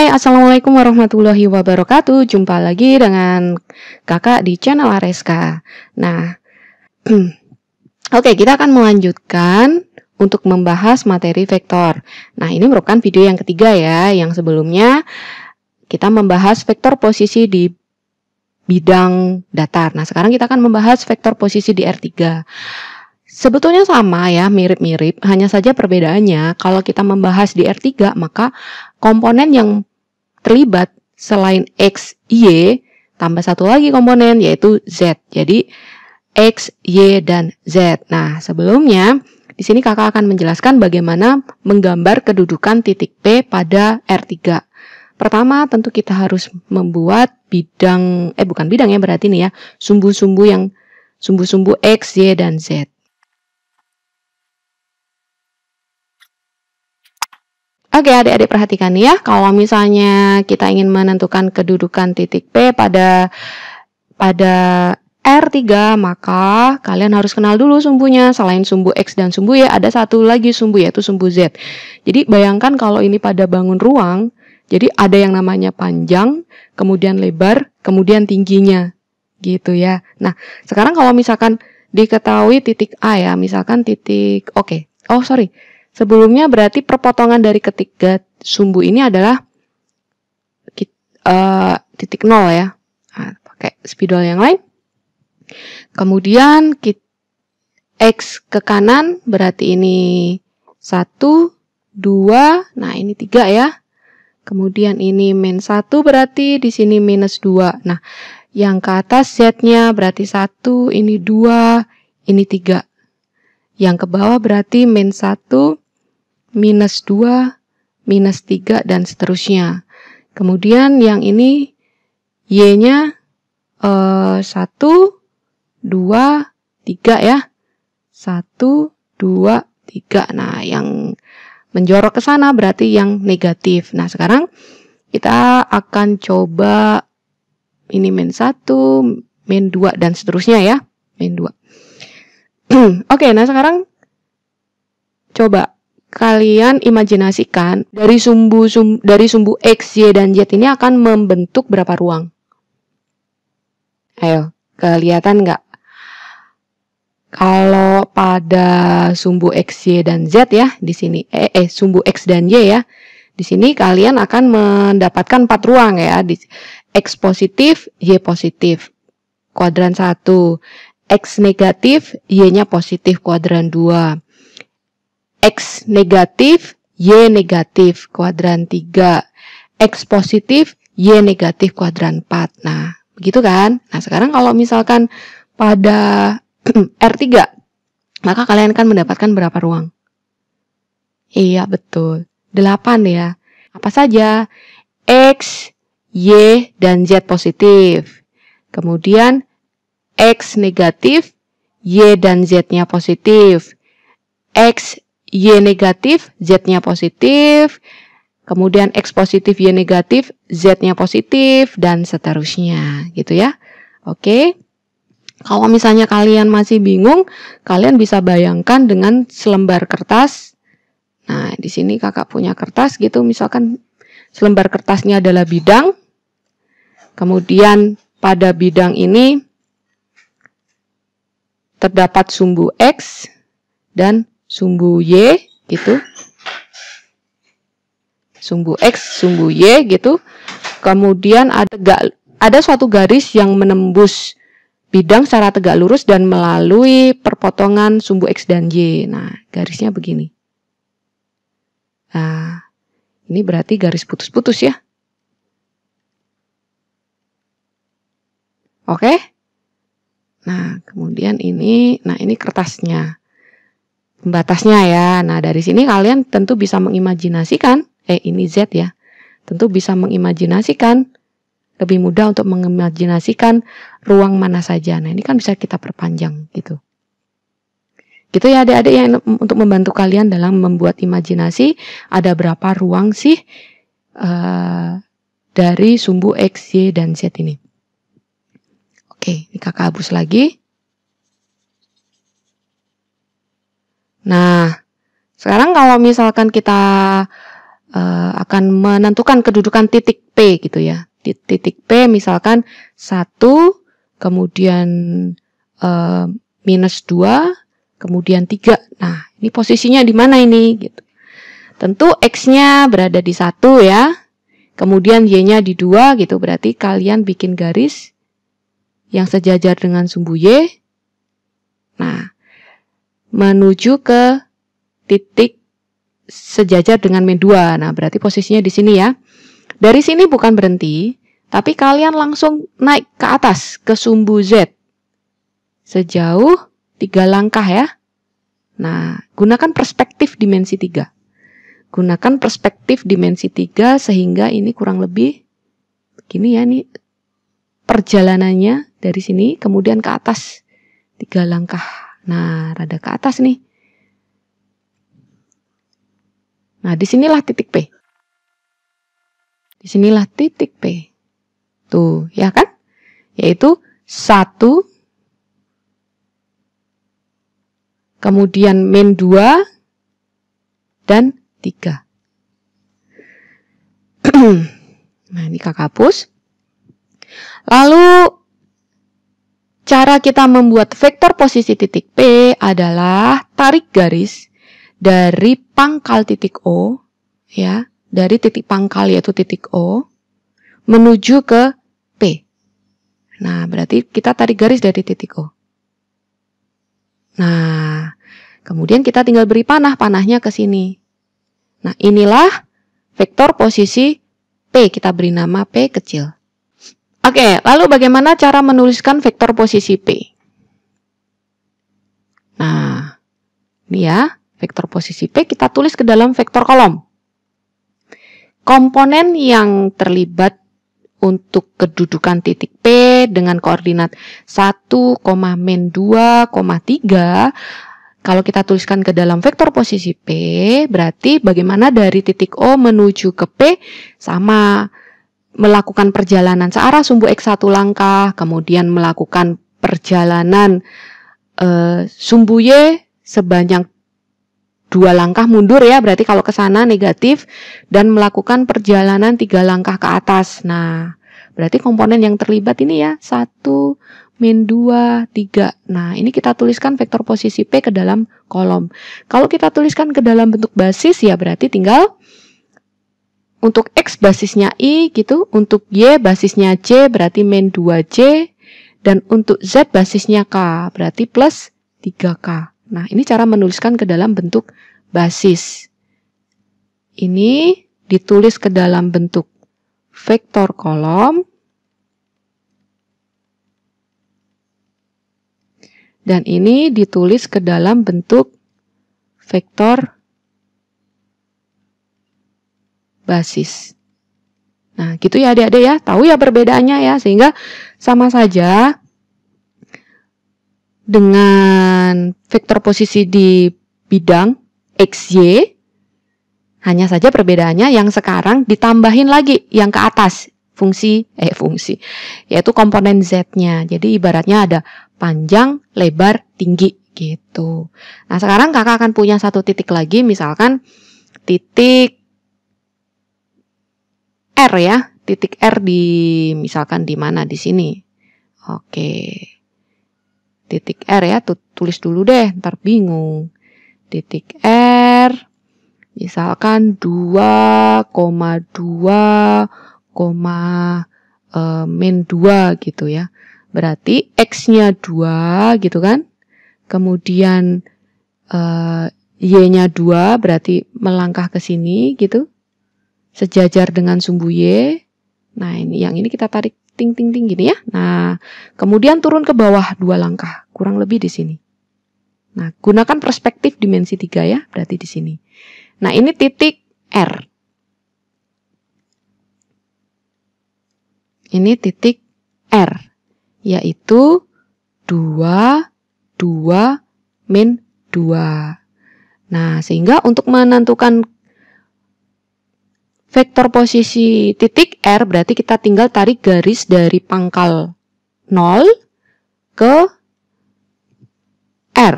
Hai, Assalamualaikum warahmatullahi wabarakatuh. Jumpa lagi dengan kakak di channel Areska. Nah, oke, kita akan melanjutkan untuk membahas materi vektor. Nah, ini merupakan video yang ketiga ya. Yang sebelumnya kita membahas vektor posisi di bidang datar. Nah, sekarang kita akan membahas vektor posisi di R3. Sebetulnya sama ya, mirip-mirip, hanya saja perbedaannya kalau kita membahas di R3, maka komponen yang terlibat selain X, Y, tambah satu lagi komponen yaitu Z. Jadi X, Y, dan Z. Nah, sebelumnya di sini kakak akan menjelaskan bagaimana menggambar kedudukan titik P pada R3. Pertama, tentu kita harus membuat bidang, bukan bidang ya berarti nih ya, sumbu-sumbu X, Y, dan Z. Oke, adik-adik perhatikan ya, kalau misalnya kita ingin menentukan kedudukan titik P pada R3, maka kalian harus kenal dulu sumbunya. Selain sumbu X dan sumbu Y, ada satu lagi sumbu, yaitu sumbu Z. Jadi bayangkan kalau ini pada bangun ruang, jadi ada yang namanya panjang, kemudian lebar, kemudian tingginya, gitu ya. Nah, sekarang kalau misalkan diketahui titik A ya, misalkan titik, sebelumnya berarti perpotongan dari ketiga sumbu ini adalah titik 0 ya. Nah, pakai spidol yang lain. Kemudian X ke kanan berarti ini 1, 2, nah ini 3 ya. Kemudian ini min 1 berarti di sini minus 2. Nah, yang ke atas Z-nya berarti 1, ini 2, ini 3. Yang ke bawah berarti min 1, minus 2, minus 3, dan seterusnya. Kemudian yang ini Y-nya 1, 2, 3 ya. 1, 2, 3. Nah, yang menjorok ke sana berarti yang negatif. Nah, sekarang kita akan coba ini min 1, min 2, dan seterusnya ya. Min 2. Oke, nah sekarang coba kalian imajinasikan dari sumbu X, Y, dan Z ini akan membentuk berapa ruang? Ayo, kelihatan nggak? Kalau pada sumbu X, Y, dan Z ya, di sini sumbu X dan Y ya. Di sini kalian akan mendapatkan 4 ruang ya. X positif, Y positif. Kuadran 1. X negatif, Y-nya positif kuadran 2. X negatif, Y negatif kuadran 3. X positif, Y negatif kuadran 4. Nah, begitu kan? Nah, sekarang kalau misalkan pada R3, maka kalian akan mendapatkan berapa ruang? Iya, betul. 8 ya. Apa saja? X, Y, dan Z positif. Kemudian X negatif, Y dan Z-nya positif. X, Y negatif, Z-nya positif. Kemudian X positif, Y negatif, Z-nya positif, dan seterusnya. Gitu ya. Oke. Kalau misalnya kalian masih bingung, kalian bisa bayangkan dengan selembar kertas. Nah, di sini kakak punya kertas gitu. Misalkan selembar kertasnya adalah bidang. Kemudian pada bidang ini terdapat sumbu X dan sumbu Y gitu. Sumbu X, sumbu Y gitu. Kemudian ada suatu garis yang menembus bidang secara tegak lurus dan melalui perpotongan sumbu X dan Y. Nah, garisnya begini. Nah, ini berarti garis putus-putus ya. Oke? Nah, kemudian ini kertasnya. Pembatasnya ya. Nah, dari sini kalian tentu bisa mengimajinasikan, ini Z ya. Tentu bisa mengimajinasikan, lebih mudah untuk mengimajinasikan ruang mana saja. Nah, ini kan bisa kita perpanjang gitu. Gitu ya adik-adik yang untuk membantu kalian dalam membuat imajinasi ada berapa ruang sih dari sumbu X, Y, dan Z ini. Oke, ini kakak hapus lagi. Nah, sekarang kalau misalkan kita akan menentukan kedudukan titik P gitu ya. Titik P misalkan 1, kemudian minus 2, kemudian 3. Nah, ini posisinya di mana ini gitu. Tentu X-nya berada di 1 ya. Kemudian Y-nya di 2 gitu. Berarti kalian bikin garis yang sejajar dengan sumbu Y. Nah, menuju ke titik sejajar dengan min 2. Nah, berarti posisinya di sini ya. Dari sini bukan berhenti, tapi kalian langsung naik ke atas ke sumbu Z. Sejauh 3 langkah ya. Nah, gunakan perspektif dimensi 3. Gunakan perspektif dimensi 3 sehingga ini kurang lebih begini ya, ini perjalanannya dari sini kemudian ke atas 3 langkah. Nah, rada ke atas nih. Nah, disinilah titik P. Disinilah titik P. Tuh, ya kan? Yaitu 1, kemudian min 2, dan 3. Nah, ini Kakak hapus. Lalu, cara kita membuat vektor posisi titik P adalah tarik garis dari pangkal titik O, ya, dari titik pangkal yaitu titik O, menuju ke P. Nah, berarti kita tarik garis dari titik O. Nah, kemudian kita tinggal beri panah, panahnya ke sini. Nah, inilah vektor posisi P, kita beri nama P kecil. Oke, lalu bagaimana cara menuliskan vektor posisi P? Nah, ini ya, vektor posisi P kita tulis ke dalam vektor kolom. Komponen yang terlibat untuk kedudukan titik P dengan koordinat 1, min 2, 3, kalau kita tuliskan ke dalam vektor posisi P, berarti bagaimana dari titik O menuju ke P sama melakukan perjalanan searah sumbu X 1 langkah, kemudian melakukan perjalanan sumbu Y sebanyak 2 langkah mundur ya, berarti kalau ke sana negatif, dan melakukan perjalanan 3 langkah ke atas. Nah, berarti komponen yang terlibat ini ya, 1, min 2, 3. Nah, ini kita tuliskan vektor posisi P ke dalam kolom. Kalau kita tuliskan ke dalam bentuk basis, ya berarti tinggal untuk X basisnya I gitu, untuk Y basisnya J berarti min 2J, dan untuk Z basisnya K berarti plus 3K. Nah, ini cara menuliskan ke dalam bentuk basis. Ini ditulis ke dalam bentuk vektor kolom. Dan ini ditulis ke dalam bentuk vektor basis. Nah, gitu ya adik-adik ya. Tahu ya perbedaannya ya. Sehingga sama saja dengan vektor posisi di bidang XY. Hanya saja perbedaannya yang sekarang ditambahin lagi yang ke atas. Fungsi. Yaitu komponen Z-nya. Jadi ibaratnya ada panjang, lebar, tinggi gitu. Nah, sekarang kakak akan punya satu titik lagi, misalkan titik R ya. Titik R misalkan di mana di sini. Oke. Titik R ya, tulis dulu deh, ntar bingung. Titik R misalkan 2,2, min 2 gitu ya. Berarti X-nya 2 gitu kan. Kemudian Y-nya 2 berarti melangkah ke sini gitu. Sejajar dengan sumbu Y. Nah, yang ini kita tarik ting-ting-ting gini ya. Nah, kemudian turun ke bawah 2 langkah. Kurang lebih di sini. Nah, gunakan perspektif dimensi 3 ya. Berarti di sini. Nah, ini titik R. Ini titik R. Yaitu 2, min 2. Nah, sehingga untuk menentukan vektor posisi titik R, berarti kita tinggal tarik garis dari pangkal 0 ke R.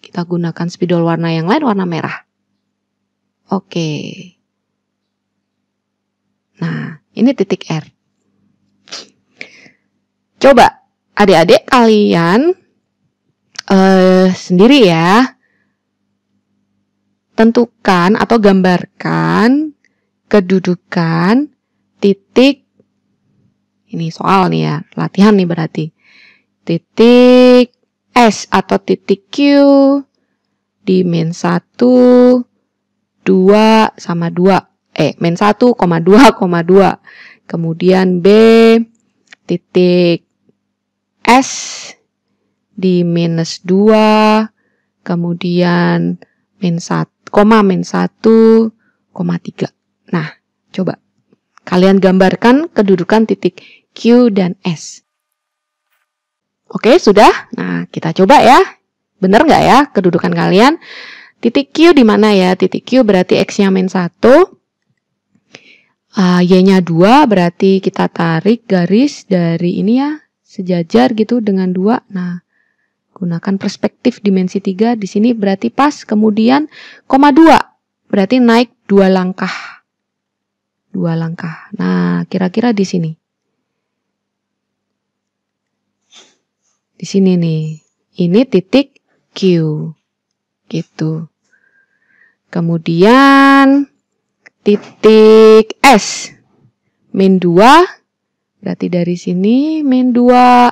Kita gunakan spidol warna yang lain, warna merah. Oke. Ini titik R. Coba adik-adik kalian sendiri ya, tentukan atau gambarkan kedudukan titik, ini soal nih ya, latihan nih berarti, titik S atau titik Q di min 1, 2 sama 2, min 1, 2, 2. Kemudian B titik S di minus 2, kemudian min 1, min 1, 3. Nah, coba kalian gambarkan kedudukan titik Q dan S. Oke, sudah? Nah, kita coba ya. Benar nggak ya kedudukan kalian? Titik Q di mana ya? Titik Q berarti X-nya min 1. Y-nya 2, berarti kita tarik garis dari ini ya, sejajar gitu dengan 2. Nah, gunakan perspektif dimensi 3. Di sini berarti pas. Kemudian, 2. Berarti naik 2 langkah. 2 langkah. Nah, kira-kira di sini. Di sini nih. Ini titik Q. Gitu. Kemudian, titik S. Min 2. Berarti dari sini, min 2.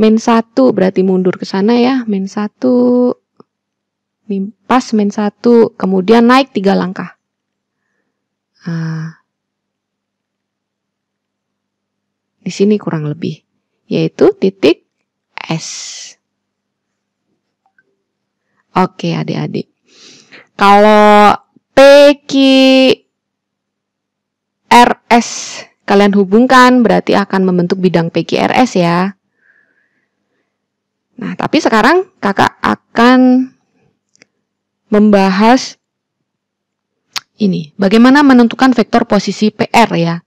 Min 1 berarti mundur ke sana ya, min 1, pas min 1, kemudian naik 3 langkah. Nah, di sini kurang lebih, yaitu titik S. Oke adik-adik, kalau PQRS kalian hubungkan berarti akan membentuk bidang PQRS ya. Nah, tapi sekarang kakak akan membahas ini, bagaimana menentukan vektor posisi PR ya.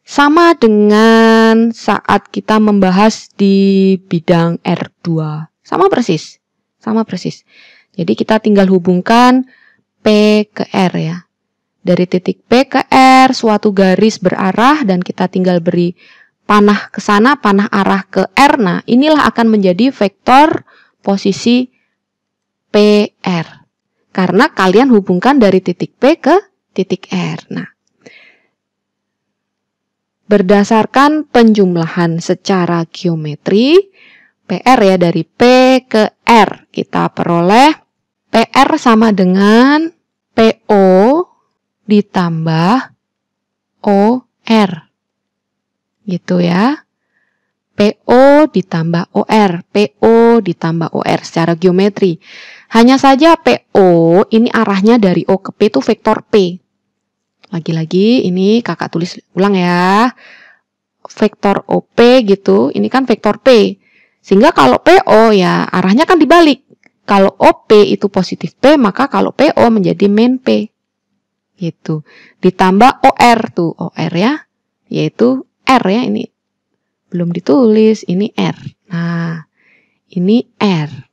Sama dengan saat kita membahas di bidang R2. Sama persis. Jadi kita tinggal hubungkan P ke R ya. Dari titik P ke R, suatu garis berarah dan kita tinggal beri panah ke sana, panah arah ke R. Nah, inilah akan menjadi vektor posisi PR. Karena kalian hubungkan dari titik P ke titik R. Nah, berdasarkan penjumlahan secara geometri, PR ya dari P ke R, kita peroleh PR sama dengan PO ditambah OR. Gitu ya. PO ditambah OR, PO ditambah OR secara geometri. Hanya saja PO ini arahnya dari O ke P itu vektor P. Lagi-lagi ini kakak tulis ulang ya. Vektor OP gitu, ini kan vektor P. Sehingga kalau PO ya arahnya kan dibalik. Kalau OP itu positif P, maka kalau PO menjadi min P. Gitu. Ditambah OR tuh, OR ya, yaitu R ya, ini belum ditulis, ini R. Nah, ini R.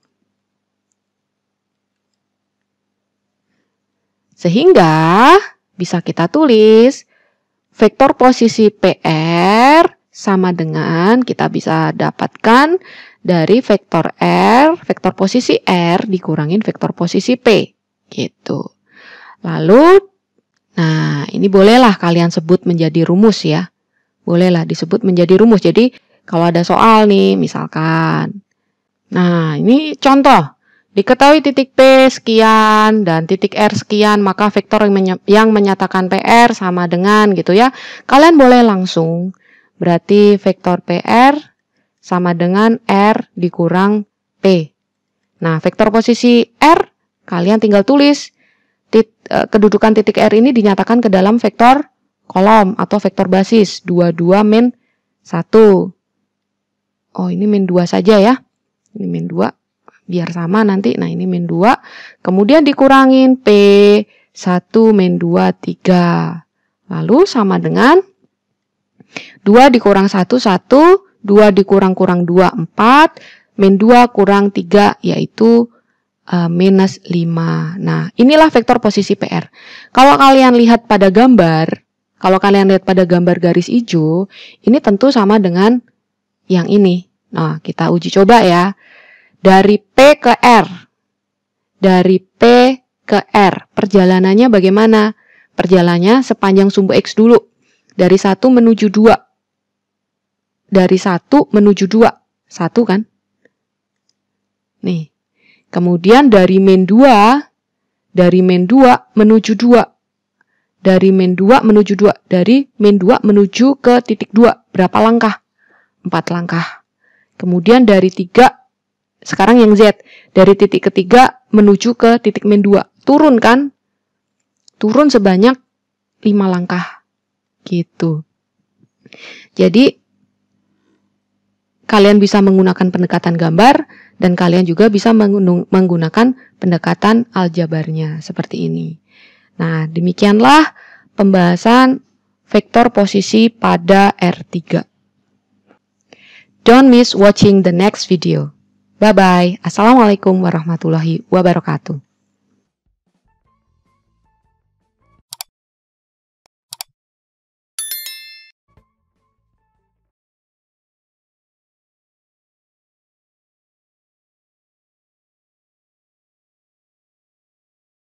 Sehingga bisa kita tulis vektor posisi PR sama dengan kita bisa dapatkan dari vektor R, vektor posisi R dikurangin vektor posisi P. Gitu. Lalu, nah ini bolehlah kalian sebut menjadi rumus ya. Bolehlah disebut menjadi rumus. Jadi kalau ada soal nih misalkan. Nah ini contoh. Diketahui titik P sekian dan titik R sekian. Maka vektor yang menyatakan PR sama dengan gitu ya. Kalian boleh langsung. Berarti vektor PR sama dengan R dikurang P. Nah vektor posisi R kalian tinggal tulis. Kedudukan titik R ini dinyatakan ke dalam vektor kolom atau vektor basis 22 min 1. Oh, ini min 2 saja ya. Ini min 2 biar sama nanti. Nah, ini min 2. Kemudian dikurangin P 1 min 2 3. Lalu sama dengan 2 dikurang 1 1, 2 dikurang-kurang 2 4, min 2 kurang 3 yaitu minus 5. Nah, inilah vektor posisi PR. Kalau kalian lihat pada gambar, Kalau kalian lihat pada gambar garis hijau, ini tentu sama dengan yang ini. Nah, kita uji coba ya. Dari P ke R. Dari P ke R. Perjalanannya bagaimana? Perjalanannya sepanjang sumbu X dulu. Dari 1 menuju 2. Dari 1 menuju 2. 1 kan? Nih. Kemudian dari min 2. Dari min 2 menuju 2. Dari min 2 menuju 2. Dari min 2 menuju ke titik 2. Berapa langkah? 4 langkah. Kemudian dari 3, sekarang yang Z. Dari titik ketiga menuju ke titik min 2. Turun kan? Turun sebanyak 5 langkah. Gitu. Jadi, kalian bisa menggunakan pendekatan gambar, dan kalian juga bisa menggunakan pendekatan aljabarnya. Seperti ini. Nah, demikianlah pembahasan vektor posisi pada R3. Don't miss watching the next video. Bye-bye. Assalamualaikum warahmatullahi wabarakatuh.